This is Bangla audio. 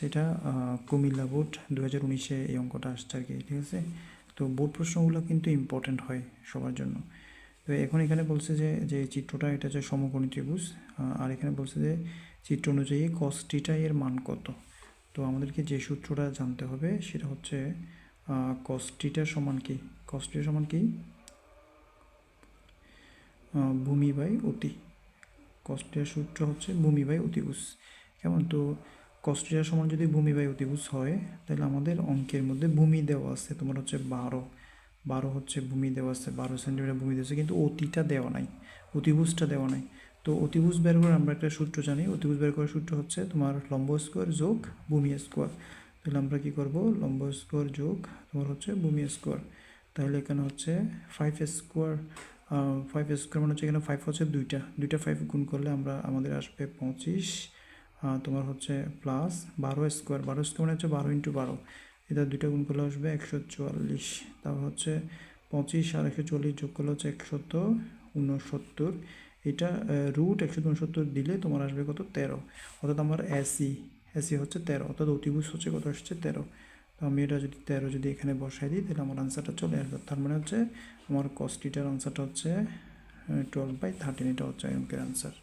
এটা কুমিল্লা বোর্ড 2019-এ এই অঙ্কটা আসছে আর কি, ঠিক আছে। তো বোর্ড প্রশ্নগুলো কিন্তু ইম্পর্টেন্ট হয় সবার জন্য। তো এখন এখানে বলছে যে যে চিত্রটা এটা হচ্ছে সমকোণী ত্রিভুজ, আর এখানে বলছে যে চিত্র অনুযায়ী cos θ এর মান কত। তো আমাদেরকে যে সূত্রটা জানতে হবে সেটা হচ্ছে cos θ সমান কি, cos θ সমান কি ভূমি বাই অতি। cos θ সূত্র হচ্ছে ভূমি বাই অতিভুজ, কেমন। তো cos θ সমান যদি ভূমি বাই অতিভুজ হয় তাহলে আমাদের অঙ্কের মধ্যে ভূমি দেওয়া আছে তোমার হচ্ছে 12 হচ্ছে ভূমি দেওয়া আছে, 12 সেন্টিমিটার ভূমি দেওয়া আছে, কিন্তু অতিটা দেওয়া নাই, অতিভুজটা দেওয়া নাই। তো অতিভুজ বের করে আমরা একটা সূত্র জানি, অতিভুজ বের করার সূত্র হচ্ছে তোমার লম্ব স্কোয়ার যোগ ভূমি স্কোয়ার। তাহলে আমরা কী করব, লম্ব স্কোয়ার যোগ তোমার হচ্ছে ভূমি স্কোয়ার। তাহলে এখানে হচ্ছে 5 স্কোয়ার, 5 স্কোয়ার মানে হচ্ছে এখানে 5 হচ্ছে দুইটা 5 গুণ করলে আমাদের আসবে 25, তোমার হচ্ছে প্লাস 12 স্কোয়ার, 12 স্কোয়ার মানে হচ্ছে 12 × 12, এটা দুইটা গুণ করলে আসবে 144। তারপর হচ্ছে 25 আর 144 যোগ করলে হচ্ছে 169। এটা রুট 169 দিলে তোমার আসবে কত, 13। অর্থাৎ আমার এসি হচ্ছে 13, অর্থাৎ অতিভুজ হচ্ছে কত আসছে 13। তো আমি এটা যদি 13 যদি এখানে বসাই দিই তাহলে আমার আনসারটা চলে আসবে। তার মানে হচ্ছে আমার cos θ আনসারটা হচ্ছে 12/13, এটা হচ্ছে অঙ্কের আনসার।